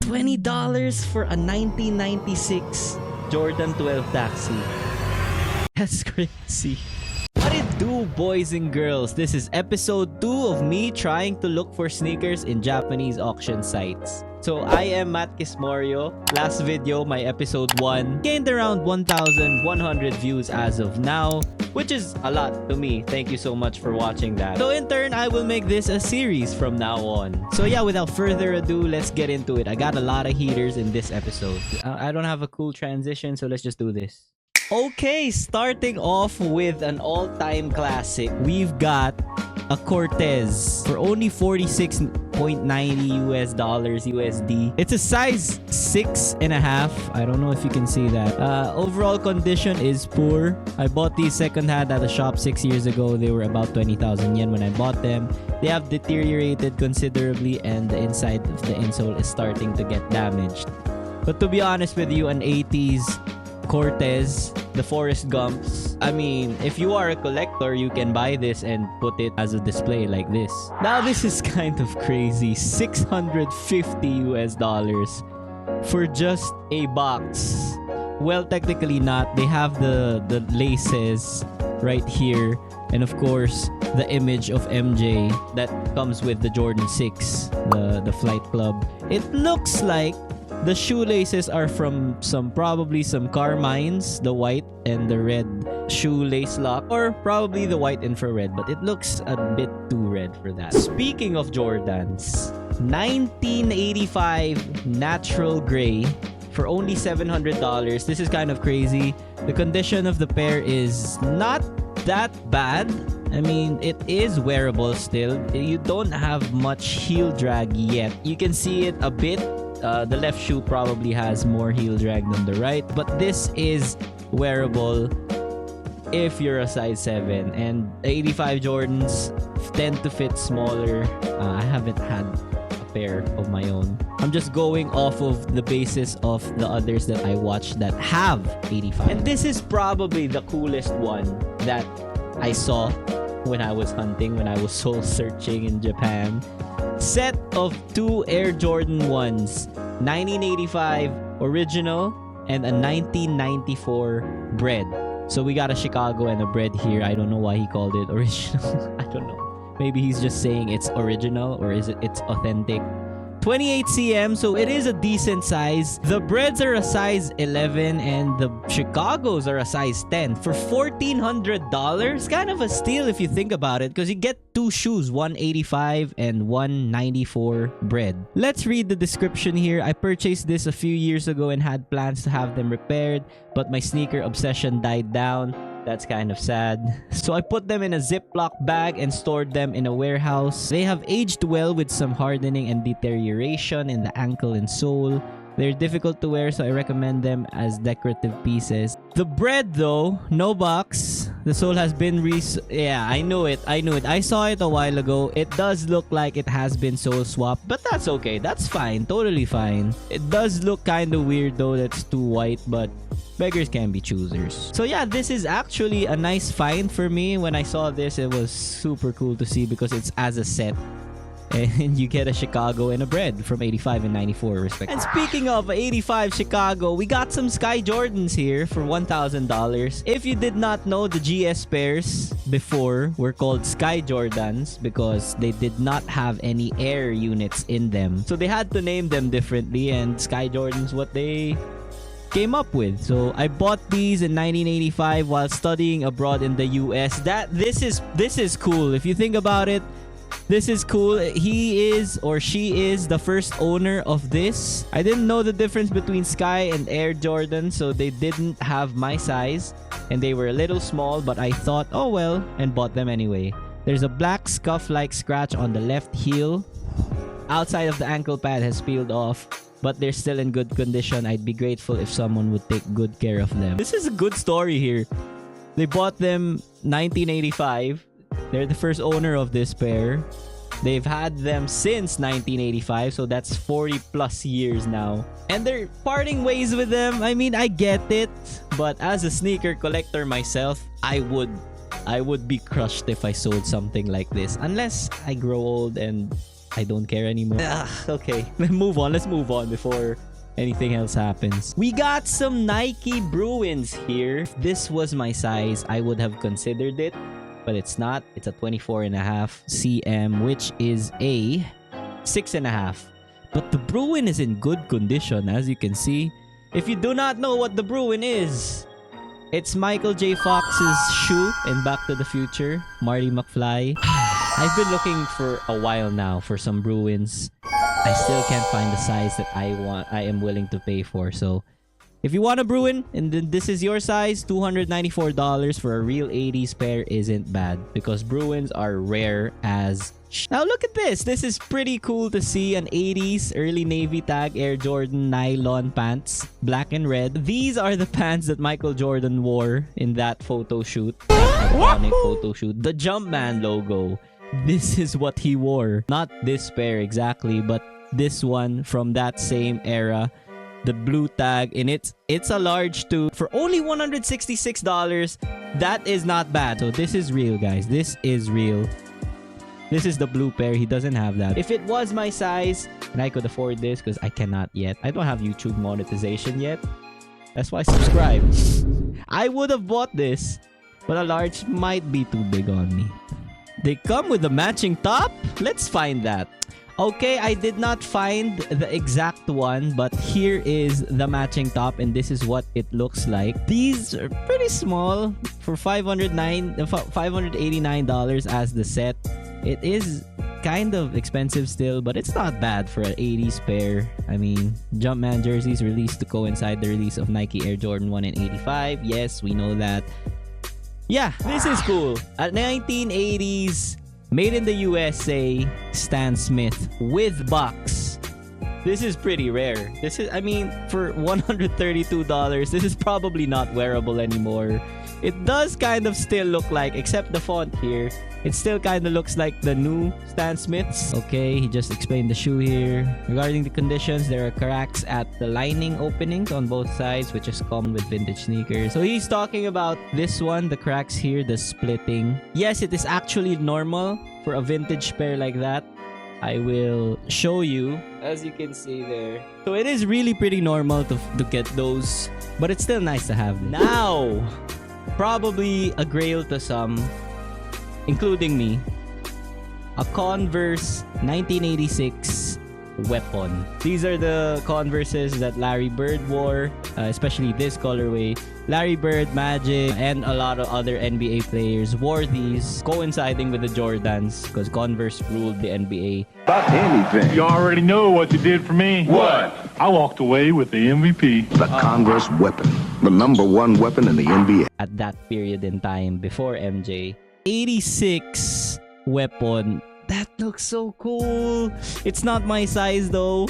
$20 for a 1996 Jordan 12 Taxi. That's crazy. What it do, boys and girls? This is episode 2 of me trying to look for sneakers in Japanese auction sites. So I am Matt Kismorio. Last video, my episode 1, gained around 1,100 views as of now, which is a lot to me. Thank you so much for watching that. So in turn, I will make this a series from now on. So yeah, without further ado, let's get into it. I got a lot of heaters in this episode. I don't have a cool transition, so let's just do this. Okay, starting off with an all-time classic. We've got a Cortez for only $46.90 USD. It's a size 6.5. I don't know if you can see that. Overall condition is poor. I bought these secondhand at a shop 6 years ago. They were about 20,000 yen when I bought them. They have deteriorated considerably and the inside of the insole is starting to get damaged. But to be honest with you, an 80s Cortez, the Forrest Gumps. I mean, if you are a collector, you can buy this and put it as a display like this. Now, this is kind of crazy. $650 for just a box. Well, technically not. They have the laces right here. And of course, the image of MJ that comes with the Jordan 6, the Flight Club. It looks like the shoelaces are from probably some Carmines, the white and the red shoelace lock, or probably the white infrared, but it looks a bit too red for that. Speaking of Jordans, 1985 natural gray for only $700. This is kind of crazy. The condition of the pair is not that bad. I mean, it is wearable still. You don't have much heel drag yet. You can see it a bit. The left shoe probably has more heel drag than the right, but this is wearable if you're a size 7, and 85 Jordans tend to fit smaller. I haven't had a pair of my own. I'm just going off of the basis of the others that I watched that have 85, and this is probably the coolest one that I saw when I was hunting, when I was soul searching in Japan. Set of 2 Air Jordan 1s, 1985 original and a 1994 Bred. So we got a Chicago and a Bred here. I don't know why he called it original. I don't know. Maybe he's just saying it's original, or is it's authentic. 28 cm, so it is a decent size. The Breds are a size 11 and the Chicagos are a size 10 for $1,400. Kind of a steal if you think about it, because you get 2 shoes, 185 and 194 Bred. Let's read the description here. I purchased this a few years ago and had plans to have them repaired, but my sneaker obsession died down. That's kind of sad. So I put them in a Ziploc bag and stored them in a warehouse. They have aged well with some hardening and deterioration in the ankle and sole. They're difficult to wear, so I recommend them as decorative pieces. The Bred though, no box. The sole has been yeah, I knew it. I saw it a while ago. It does look like it has been sole swapped, but that's okay. That's fine. Totally fine. It does look kind of weird though. That's too white, but beggars can be choosers. So yeah, this is actually a nice find for me. When I saw this, it was super cool to see because it's as a set. And you get a Chicago and a Bred from 85 and 94 respectively. And speaking of 85 Chicago, we got some Sky Jordans here for $1,000. If you did not know, the GS pairs before were called Sky Jordans because they did not have any air units in them. So they had to name them differently, and Sky Jordans what they came up with. So I bought these in 1985 while studying abroad in the US. This is cool. If you think about it, this is cool. He is or she is the first owner of this. I didn't know the difference between Sky and Air Jordan, so they didn't have my size and they were a little small, but I thought, oh well, and bought them anyway. There's a black scuff-like scratch on the left heel. Outside of the ankle pad has peeled off, but they're still in good condition. I'd be grateful if someone would take good care of them. This is a good story here. They bought them 1985. They're the first owner of this pair. They've had them since 1985, so that's 40 plus years now. And they're parting ways with them. I mean, I get it, but as a sneaker collector myself, I would be crushed if I sold something like this. Unless I grow old and I don't care anymore. Okay, move on. Let's move on before anything else happens. We got some Nike Bruins here. If this was my size, I would have considered it, but it's not. It's a 24.5 cm, which is a 6.5. But the Bruin is in good condition, as you can see. If you do not know what the Bruin is, it's Michael J. Fox's shoe in Back to the Future, Marty McFly. I've been looking for a while now for some Bruins. I still can't find the size that I am willing to pay for. So if you want a Bruin and then this is your size, $294 for a real 80s pair isn't bad, because Bruins are rare as now look at this. This is pretty cool to see. An 80s early Navy tag Air Jordan nylon pants, black and red. These are the pants that Michael Jordan wore in that photo shoot. Iconic photo shoot. The Jumpman logo. This is what he wore. Not this pair exactly, but this one from that same era. The blue tag, and it's a large too. For only $166, that is not bad. So this is real, guys. This is real. This is the blue pair. He doesn't have that. If it was my size and I could afford this, because I cannot yet. I don't have YouTube monetization yet. That's why I subscribe. I would have bought this, but a large might be too big on me. They come with a matching top? Let's find that. Okay, I did not find the exact one, but here is the matching top, and this is what it looks like. These are pretty small for $589 as the set. It is kind of expensive still, but it's not bad for an 80s pair. I mean, Jumpman jerseys released to coincide the release of Nike Air Jordan 1 in 85. Yes, we know that. Yeah, this is cool. A 1980s made in the USA Stan Smith with box. This is pretty rare. This is, I mean, for $132, this is probably not wearable anymore. It does kind of still look like, except the font here, it still kind of looks like the new Stan Smiths. Okay, he just explained the shoe here. Regarding the conditions, there are cracks at the lining openings on both sides, which is common with vintage sneakers. So he's talking about this one, the cracks here, the splitting. Yes, it is actually normal for a vintage pair like that. I will show you, as you can see there. So it is really pretty normal to get those, but it's still nice to have. Now, probably a grail to some, including me, a Converse 1986 Weapon. These are the Converses that Larry Bird wore, especially this colorway. Larry Bird, Magic, and a lot of other NBA players wore these, coinciding with the Jordans, because Converse ruled the NBA. About anything. You already know what you did for me. What? I walked away with the MVP. The Converse Weapon, the #1 weapon in the NBA. At that period in time, before MJ. 86 Weapon. That looks so cool. It's not my size though.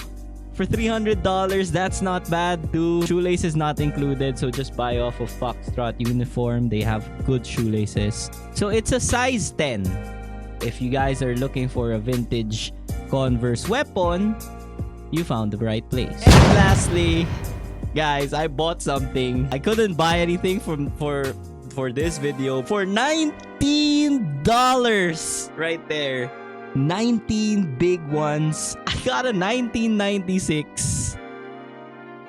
For $300, that's not bad too. Shoelace is not included, so just buy off of Foxtrot uniform. They have good shoelaces. So it's a size 10. If you guys are looking for a vintage Converse Weapon, you found the right place. And lastly, guys, I bought something. I couldn't buy anything for this video for $19 right there. 19 big ones. I got a 1996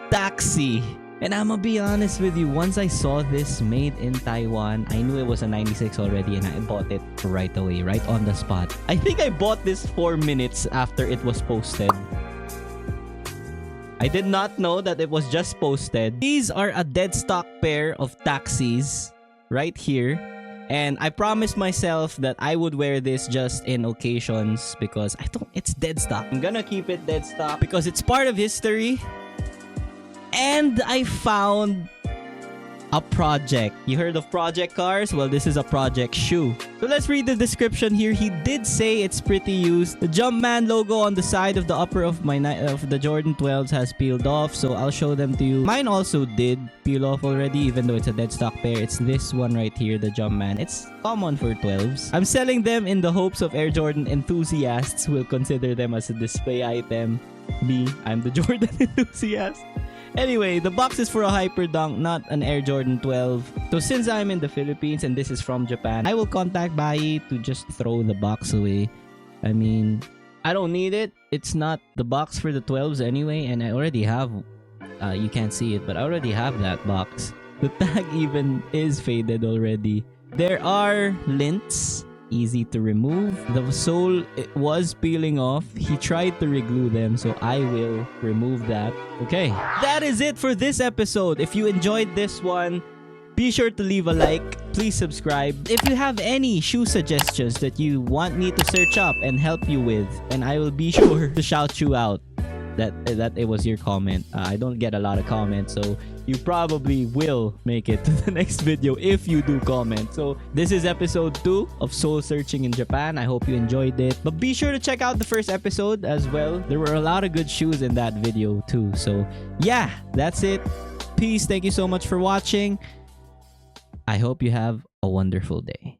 Taxi. And I'm gonna be honest with you, once I saw this made in Taiwan, I knew it was a 96 already, and I bought it right away, right on the spot. I think I bought this 4 minutes after it was posted. I did not know that it was just posted. These are a dead stock pair of Taxis right here. And I promised myself that I would wear this just in occasions, because it's dead stock. I'm gonna keep it dead stock because it's part of history. And I found a project. You heard of project cars? Well, this is a project shoe. So let's read the description here. He did say it's pretty used. The Jumpman logo on the side of the upper of the Jordan 12s has peeled off, so I'll show them to you. Mine also did peel off already, even though it's a dead stock pair. It's this one right here, the Jumpman. It's common for 12s. I'm selling them in the hopes of Air Jordan enthusiasts who will consider them as a display item. Me, I'm the Jordan enthusiast. Anyway, the box is for a Hyper Dunk, not an Air Jordan 12. So since I'm in the Philippines and this is from Japan, I will contact Bai to just throw the box away. I mean, I don't need it. It's not the box for the 12s anyway, and I already have, you can't see it, but I already have that box. The tag even is faded already. There are lints, easy to remove. The sole, it was peeling off. He tried to reglue them, so I will remove that. Okay, that is it for this episode. If you enjoyed this one, be sure to leave a like. Please subscribe. If you have any shoe suggestions that you want me to search up and help you with, and I will be sure to shout you out that it was your comment. I don't get a lot of comments, so you probably will make it to the next video if you do comment. So this is episode 2 of Soul Searching in Japan. I hope you enjoyed it. But be sure to check out the first episode as well. There were a lot of good shoes in that video too. So yeah, that's it. Peace. Thank you so much for watching. I hope you have a wonderful day.